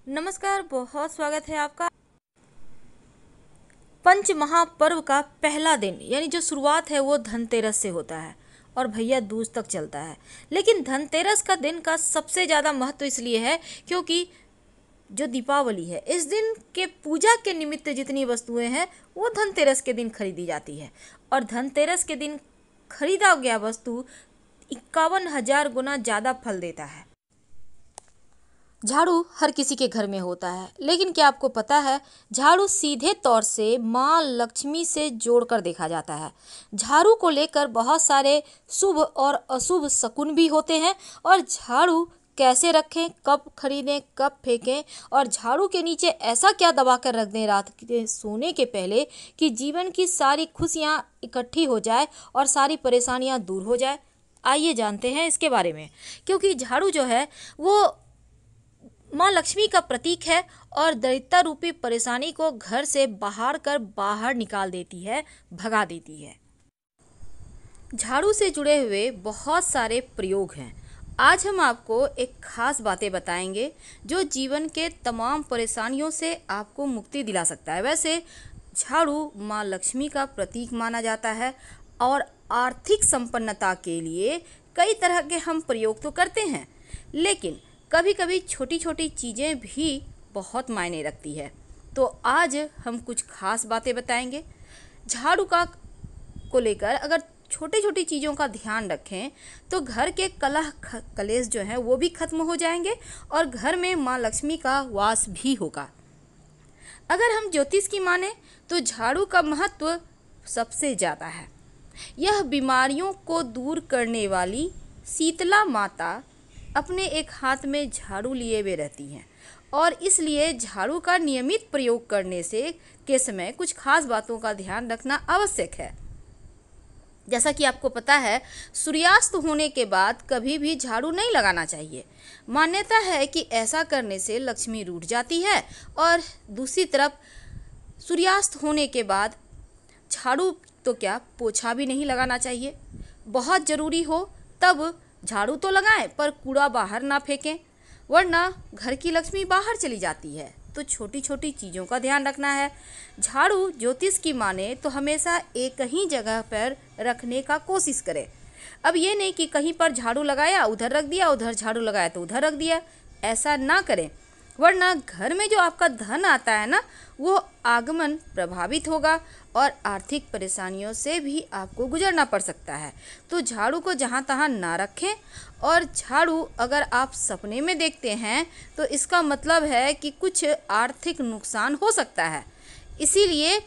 नमस्कार, बहुत स्वागत है आपका। पंच महापर्व का पहला दिन यानी जो शुरुआत है वो धनतेरस से होता है और भैया दूज तक चलता है। लेकिन धनतेरस का दिन का सबसे ज़्यादा महत्व इसलिए है क्योंकि जो दीपावली है इस दिन के पूजा के निमित्त जितनी वस्तुएं हैं वो धनतेरस के दिन खरीदी जाती है और धनतेरस के दिन खरीदा गया वस्तु 51,000 गुना ज़्यादा फल देता है। झाड़ू हर किसी के घर में होता है, लेकिन क्या आपको पता है झाड़ू सीधे तौर से माँ लक्ष्मी से जोड़कर देखा जाता है। झाड़ू को लेकर बहुत सारे शुभ और अशुभ शकुन भी होते हैं और झाड़ू कैसे रखें, कब खरीदें, कब फेंकें और झाड़ू के नीचे ऐसा क्या दबा कर रख दें रात के सोने के पहले कि जीवन की सारी खुशियाँ इकट्ठी हो जाए और सारी परेशानियाँ दूर हो जाए। आइए जानते हैं इसके बारे में। क्योंकि झाड़ू जो है वो माँ लक्ष्मी का प्रतीक है और दरिद्रता रूपी परेशानी को घर से बाहर निकाल देती है, भगा देती है। झाड़ू से जुड़े हुए बहुत सारे प्रयोग हैं। आज हम आपको एक खास बातें बताएंगे जो जीवन के तमाम परेशानियों से आपको मुक्ति दिला सकता है। वैसे झाड़ू माँ लक्ष्मी का प्रतीक माना जाता है और आर्थिक संपन्नता के लिए कई तरह के हम प्रयोग तो करते हैं, लेकिन कभी कभी छोटी छोटी चीज़ें भी बहुत मायने रखती है। तो आज हम कुछ खास बातें बताएंगे झाड़ू का को लेकर। अगर छोटी छोटी चीज़ों का ध्यान रखें तो घर के कलह कलेश जो है वो भी खत्म हो जाएंगे और घर में माँ लक्ष्मी का वास भी होगा। अगर हम ज्योतिष की माने तो झाड़ू का महत्व सबसे ज़्यादा है। यह बीमारियों को दूर करने वाली शीतला माता अपने एक हाथ में झाड़ू लिए हुए रहती हैं और इसलिए झाड़ू का नियमित प्रयोग करने से के समय कुछ खास बातों का ध्यान रखना आवश्यक है। जैसा कि आपको पता है सूर्यास्त होने के बाद कभी भी झाड़ू नहीं लगाना चाहिए। मान्यता है कि ऐसा करने से लक्ष्मी रूठ जाती है और दूसरी तरफ सूर्यास्त होने के बाद झाड़ू तो क्या पोछा भी नहीं लगाना चाहिए। बहुत ज़रूरी हो तब झाड़ू तो लगाएं पर कूड़ा बाहर ना फेंकें, वरना घर की लक्ष्मी बाहर चली जाती है। तो छोटी छोटी चीज़ों का ध्यान रखना है। झाड़ू ज्योतिष की माने तो हमेशा एक ही जगह पर रखने का कोशिश करें। अब ये नहीं कि कहीं पर झाड़ू लगाया उधर रख दिया, उधर झाड़ू लगाया तो उधर रख दिया, ऐसा ना करें, वरना घर में जो आपका धन आता है ना वो आगमन प्रभावित होगा और आर्थिक परेशानियों से भी आपको गुजरना पड़ सकता है। तो झाड़ू को जहाँ तहाँ ना रखें और झाड़ू अगर आप सपने में देखते हैं तो इसका मतलब है कि कुछ आर्थिक नुकसान हो सकता है। इसीलिए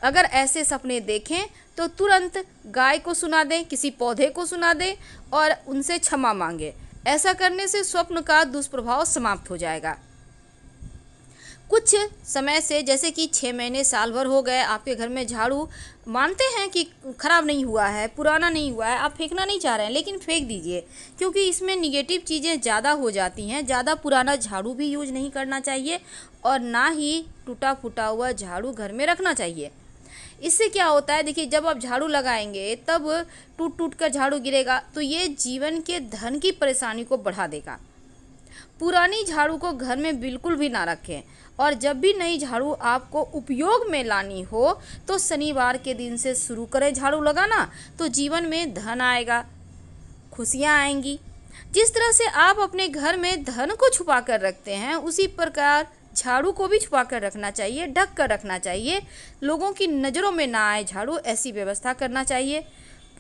अगर ऐसे सपने देखें तो तुरंत गाय को सुना दें, किसी पौधे को सुना दें और उनसे क्षमा मांगें। ऐसा करने से स्वप्न का दुष्प्रभाव समाप्त हो जाएगा। कुछ समय से जैसे कि 6 महीने साल भर हो गए आपके घर में झाड़ू मानते हैं कि ख़राब नहीं हुआ है, पुराना नहीं हुआ है, आप फेंकना नहीं चाह रहे हैं, लेकिन फेंक दीजिए क्योंकि इसमें निगेटिव चीज़ें ज़्यादा हो जाती हैं। ज़्यादा पुराना झाड़ू भी यूज नहीं करना चाहिए और ना ही टूटा फूटा हुआ झाड़ू घर में रखना चाहिए। इससे क्या होता है, देखिए जब आप झाड़ू लगाएंगे तब टूट टूट कर झाड़ू गिरेगा तो ये जीवन के धन की परेशानी को बढ़ा देगा। पुरानी झाड़ू को घर में बिल्कुल भी ना रखें और जब भी नई झाड़ू आपको उपयोग में लानी हो तो शनिवार के दिन से शुरू करें झाड़ू लगाना, तो जीवन में धन आएगा, खुशियाँ आएंगी। जिस तरह से आप अपने घर में धन को छुपा कर रखते हैं उसी प्रकार झाड़ू को भी छुपा कर रखना चाहिए, ढक कर रखना चाहिए, लोगों की नज़रों में ना आए झाड़ू, ऐसी व्यवस्था करना चाहिए।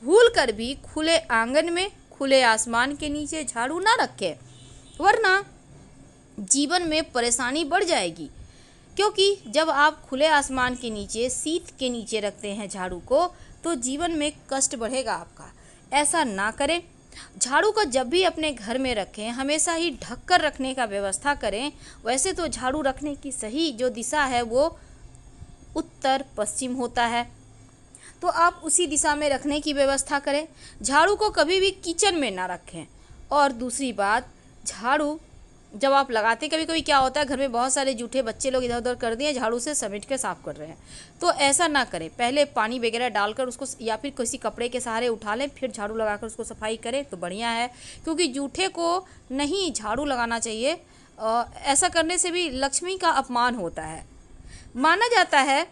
भूल कर भी खुले आंगन में खुले आसमान के नीचे झाड़ू ना रखें, वरना जीवन में परेशानी बढ़ जाएगी। क्योंकि जब आप खुले आसमान के नीचे शीत के नीचे रखते हैं झाड़ू को तो जीवन में कष्ट बढ़ेगा आपका। ऐसा ना करें। झाड़ू को जब भी अपने घर में रखें हमेशा ही ढक कर रखने का व्यवस्था करें। वैसे तो झाड़ू रखने की सही जो दिशा है वो उत्तर पश्चिम होता है, तो आप उसी दिशा में रखने की व्यवस्था करें। झाड़ू को कभी भी किचन में ना रखें। और दूसरी बात, झाड़ू जब आप लगाते कभी कभी क्या होता है घर में बहुत सारे जूठे बच्चे लोग इधर उधर कर दिए, झाड़ू से समेट के साफ कर रहे हैं, तो ऐसा ना करें। पहले पानी वगैरह डालकर उसको या फिर किसी कपड़े के सहारे उठा लें, फिर झाड़ू लगाकर उसको सफाई करें तो बढ़िया है। क्योंकि जूठे को नहीं झाड़ू लगाना चाहिए, ऐसा करने से भी लक्ष्मी का अपमान होता है। माना जाता है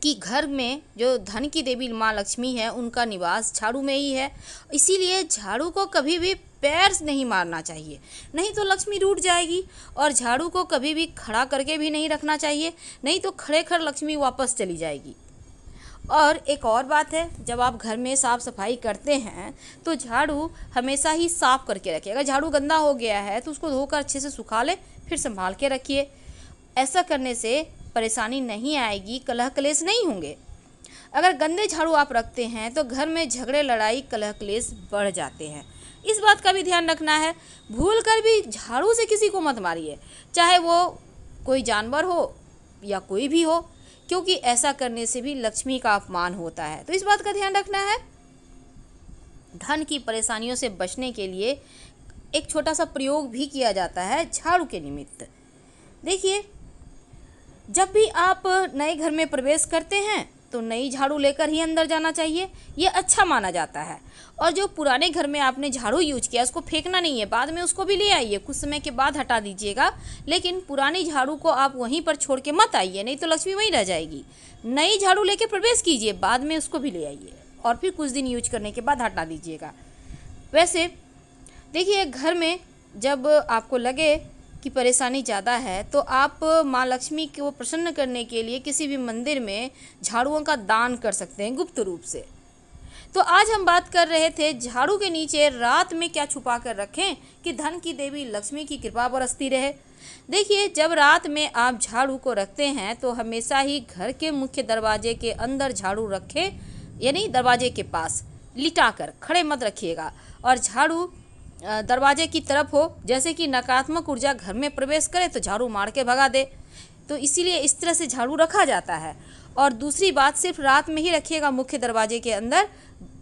कि घर में जो धन की देवी माँ लक्ष्मी है उनका निवास झाड़ू में ही है, इसीलिए झाड़ू को कभी भी पैर से नहीं मारना चाहिए, नहीं तो लक्ष्मी रूठ जाएगी। और झाड़ू को कभी भी खड़ा करके भी नहीं रखना चाहिए, नहीं तो खड़े खड़ लक्ष्मी वापस चली जाएगी। और एक और बात है, जब आप घर में साफ़ सफाई करते हैं तो झाड़ू हमेशा ही साफ़ करके रखिए। अगर झाड़ू गंदा हो गया है तो उसको धोकर अच्छे से सुखा ले, फिर संभाल के रखिए। ऐसा करने से परेशानी नहीं आएगी, कलह कलेश नहीं होंगे। अगर गंदे झाड़ू आप रखते हैं तो घर में झगड़े लड़ाई कलह कलेश बढ़ जाते हैं। इस बात का भी ध्यान रखना है, भूल कर भी झाड़ू से किसी को मत मारिए, चाहे वो कोई जानवर हो या कोई भी हो, क्योंकि ऐसा करने से भी लक्ष्मी का अपमान होता है। तो इस बात का ध्यान रखना है। धन की परेशानियों से बचने के लिए एक छोटा सा प्रयोग भी किया जाता है झाड़ू के निमित्त। देखिए, जब भी आप नए घर में प्रवेश करते हैं तो नई झाड़ू लेकर ही अंदर जाना चाहिए, ये अच्छा माना जाता है। और जो पुराने घर में आपने झाड़ू यूज किया उसको फेंकना नहीं है, बाद में उसको भी ले आइए, कुछ समय के बाद हटा दीजिएगा, लेकिन पुरानी झाड़ू को आप वहीं पर छोड़ के मत आइए, नहीं तो लक्ष्मी वहीं रह जाएगी। नई झाड़ू लेके प्रवेश कीजिए, बाद में उसको भी ले आइए और फिर कुछ दिन यूज करने के बाद हटा दीजिएगा। वैसे देखिए, घर में जब आपको लगे कि परेशानी ज़्यादा है तो आप माँ लक्ष्मी को प्रसन्न करने के लिए किसी भी मंदिर में झाड़ुओं का दान कर सकते हैं गुप्त रूप से। तो आज हम बात कर रहे थे झाड़ू के नीचे रात में क्या छुपा कर रखें कि धन की देवी लक्ष्मी की कृपा बरसती रहे। देखिए, जब रात में आप झाड़ू को रखते हैं तो हमेशा ही घर के मुख्य दरवाजे के अंदर झाड़ू रखें, यानी दरवाजे के पास लिटा कर, खड़े मत रखिएगा। और झाड़ू दरवाजे की तरफ हो, जैसे कि नकारात्मक ऊर्जा घर में प्रवेश करे तो झाड़ू मार के भगा दे। तो इसीलिए इस तरह से झाड़ू रखा जाता है। और दूसरी बात, सिर्फ रात में ही रखिएगा मुख्य दरवाजे के अंदर,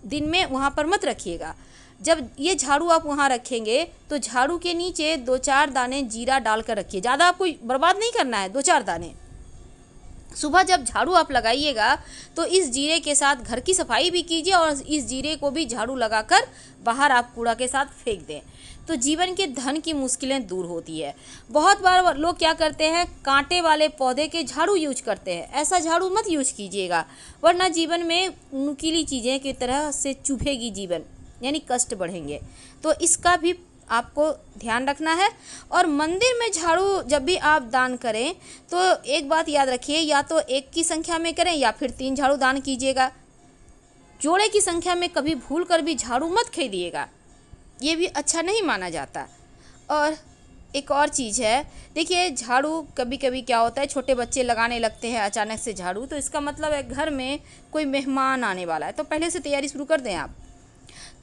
दिन में वहाँ पर मत रखिएगा। जब ये झाड़ू आप वहाँ रखेंगे तो झाड़ू के नीचे 2-4 दाने जीरा डालकर रखिए, ज़्यादा आपको बर्बाद नहीं करना है, 2-4 दाने। सुबह जब झाड़ू आप लगाइएगा तो इस जीरे के साथ घर की सफाई भी कीजिए और इस जीरे को भी झाड़ू लगाकर बाहर आप कूड़ा के साथ फेंक दें, तो जीवन के धन की मुश्किलें दूर होती है। बहुत बार लोग क्या करते हैं, कांटे वाले पौधे के झाड़ू यूज करते हैं। ऐसा झाड़ू मत यूज कीजिएगा, वरना जीवन में नुकीली चीज़ें की तरह से चुभेगी जीवन, यानी कष्ट बढ़ेंगे। तो इसका भी आपको ध्यान रखना है। और मंदिर में झाड़ू जब भी आप दान करें तो एक बात याद रखिए, या तो 1 की संख्या में करें या फिर 3 झाड़ू दान कीजिएगा। जोड़े की संख्या में कभी भूल कर भी झाड़ू मत खरीदिएगा, ये भी अच्छा नहीं माना जाता। और एक और चीज़ है, देखिए, झाड़ू कभी कभी क्या होता है, छोटे बच्चे लगाने लगते हैं अचानक से झाड़ू, तो इसका मतलब है घर में कोई मेहमान आने वाला है, तो पहले से तैयारी शुरू कर दें आप।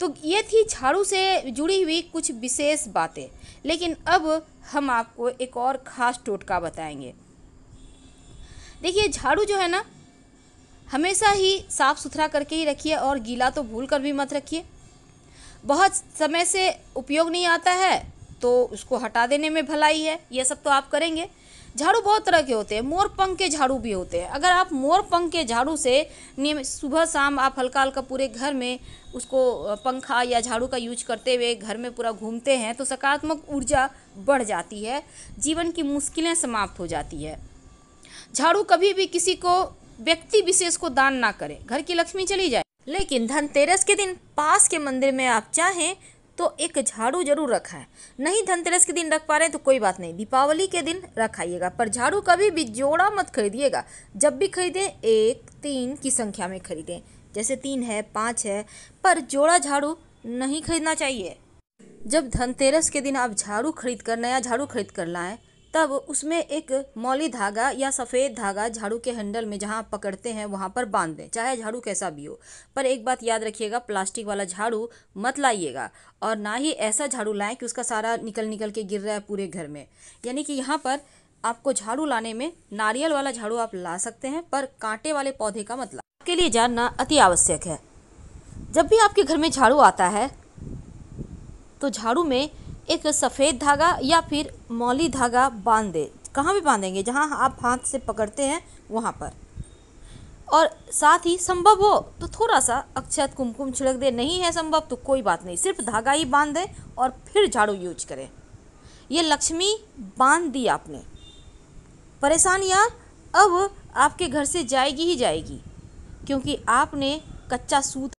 तो ये थी झाड़ू से जुड़ी हुई कुछ विशेष बातें, लेकिन अब हम आपको एक और ख़ास टोटका बताएंगे। देखिए, झाड़ू जो है ना, हमेशा ही साफ़ सुथरा करके ही रखिए और गीला तो भूल कर भी मत रखिए। बहुत समय से उपयोग नहीं आता है तो उसको हटा देने में भलाई है, ये सब तो आप करेंगे। झाड़ू बहुत तरह के होते हैं, मोर पंख के झाड़ू भी होते हैं। अगर आप मोर पंख के झाड़ू से नियमित सुबह शाम आप हल्का हल्का पूरे घर में उसको पंखा या झाड़ू का यूज करते हुए घर में पूरा घूमते हैं तो सकारात्मक ऊर्जा बढ़ जाती है, जीवन की मुश्किलें समाप्त हो जाती है। झाड़ू कभी भी किसी को, व्यक्ति विशेष को दान ना करें, घर की लक्ष्मी चली जाए। लेकिन धनतेरस के दिन पास के मंदिर में आप चाहें तो एक झाड़ू जरूर रखाएं। नहीं धनतेरस के दिन रख पा रहे हैं तो कोई बात नहीं, दीपावली के दिन रखाइएगा। पर झाड़ू कभी भी जोड़ा मत खरीदिएगा, जब भी खरीदें 1-3 की संख्या में खरीदें, जैसे 3 है, 5 है, पर जोड़ा झाड़ू नहीं खरीदना चाहिए। जब धनतेरस के दिन आप झाड़ू खरीद कर, नया झाड़ू खरीद कर लाएं, तब उसमें एक मौली धागा या सफ़ेद धागा झाड़ू के हैंडल में जहां आप पकड़ते हैं वहां पर बांध दें, चाहे झाड़ू कैसा भी हो। पर एक बात याद रखिएगा, प्लास्टिक वाला झाड़ू मत लाइएगा और ना ही ऐसा झाड़ू लाएं कि उसका सारा निकल के गिर रहा है पूरे घर में। यानी कि यहाँ पर आपको झाड़ू लाने में नारियल वाला झाड़ू आप ला सकते हैं, पर कांटे वाले पौधे का मत लाएं। आपके लिए जानना अति आवश्यक है। जब भी आपके घर में झाड़ू आता है तो झाड़ू में एक सफ़ेद धागा या फिर मौली धागा बांध दे। कहाँ भी बांधेंगे, जहाँ आप हाथ से पकड़ते हैं वहाँ पर। और साथ ही संभव हो तो थोड़ा सा अक्षत कुमकुम छिड़क दे, नहीं है संभव तो कोई बात नहीं, सिर्फ धागा ही बांध दें और फिर झाड़ू यूज करें। ये लक्ष्मी बांध दी आपने, परेशानियाँ अब आपके घर से जाएगी ही जाएगी, क्योंकि आपने कच्चा सूत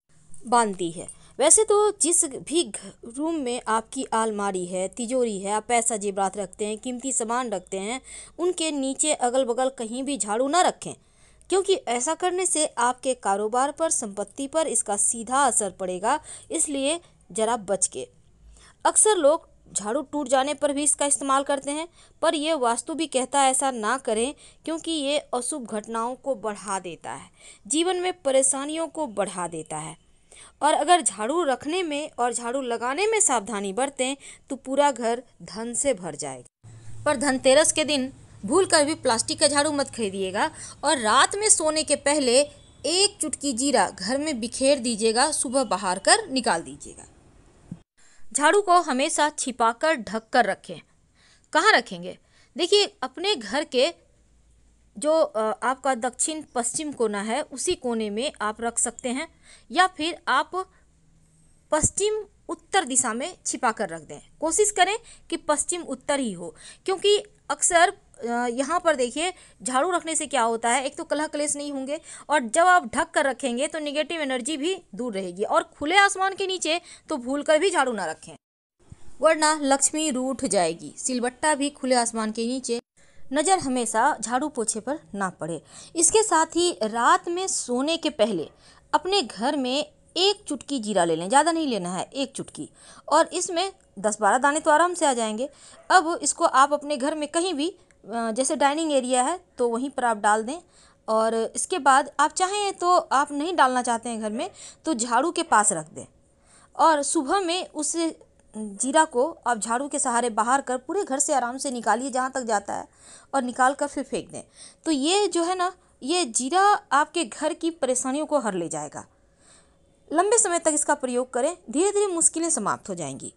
बांध दी है। वैसे तो जिस भी रूम में आपकी अलमारी है, तिजोरी है, आप पैसा जेवरात रखते हैं, कीमती सामान रखते हैं, उनके नीचे अगल बगल कहीं भी झाड़ू ना रखें, क्योंकि ऐसा करने से आपके कारोबार पर, संपत्ति पर इसका सीधा असर पड़ेगा। इसलिए ज़रा बच के। अक्सर लोग झाड़ू टूट जाने पर भी इसका इस्तेमाल करते हैं, पर यह वास्तु भी कहता है ऐसा ना करें, क्योंकि ये अशुभ घटनाओं को बढ़ा देता है, जीवन में परेशानियों को बढ़ा देता है। और अगर झाड़ू रखने में और झाड़ू लगाने में सावधानी बरतें तो पूरा घर धन से भर जाएगा। पर धनतेरस के दिन भूल कर भी प्लास्टिक का झाड़ू मत खरीदिएगा, और रात में सोने के पहले एक चुटकी जीरा घर में बिखेर दीजिएगा, सुबह बहार कर निकाल दीजिएगा। झाड़ू को हमेशा छिपाकर ढक कर रखें। कहाँ रखेंगे? देखिए, अपने घर के जो आपका दक्षिण पश्चिम कोना है उसी कोने में आप रख सकते हैं, या फिर आप पश्चिम उत्तर दिशा में छिपा कर रख दें। कोशिश करें कि पश्चिम उत्तर ही हो, क्योंकि अक्सर यहाँ पर देखिए झाड़ू रखने से क्या होता है, एक तो कलह कलेश नहीं होंगे, और जब आप ढक कर रखेंगे तो नेगेटिव एनर्जी भी दूर रहेगी। और खुले आसमान के नीचे तो भूल कर भी झाड़ू ना रखें, वरना लक्ष्मी रूठ जाएगी। सिलबट्टा भी खुले आसमान के नीचे। नज़र हमेशा झाड़ू पोछे पर ना पड़े। इसके साथ ही रात में सोने के पहले अपने घर में एक चुटकी जीरा ले लें, ज़्यादा नहीं लेना है, एक चुटकी, और इसमें 10-12 दाने तो आराम से आ जाएंगे। अब इसको आप अपने घर में कहीं भी, जैसे डाइनिंग एरिया है तो वहीं पर आप डाल दें, और इसके बाद आप चाहें तो, आप नहीं डालना चाहते हैं घर में, तो झाड़ू के पास रख दें, और सुबह में उस जीरा को आप झाड़ू के सहारे बाहर कर पूरे घर से आराम से निकालिए जहाँ तक जाता है, और निकाल कर फिर फेंक दें। तो ये जो है ना, ये जीरा आपके घर की परेशानियों को हर ले जाएगा। लंबे समय तक इसका प्रयोग करें, धीरे धीरे मुश्किलें समाप्त हो जाएंगी।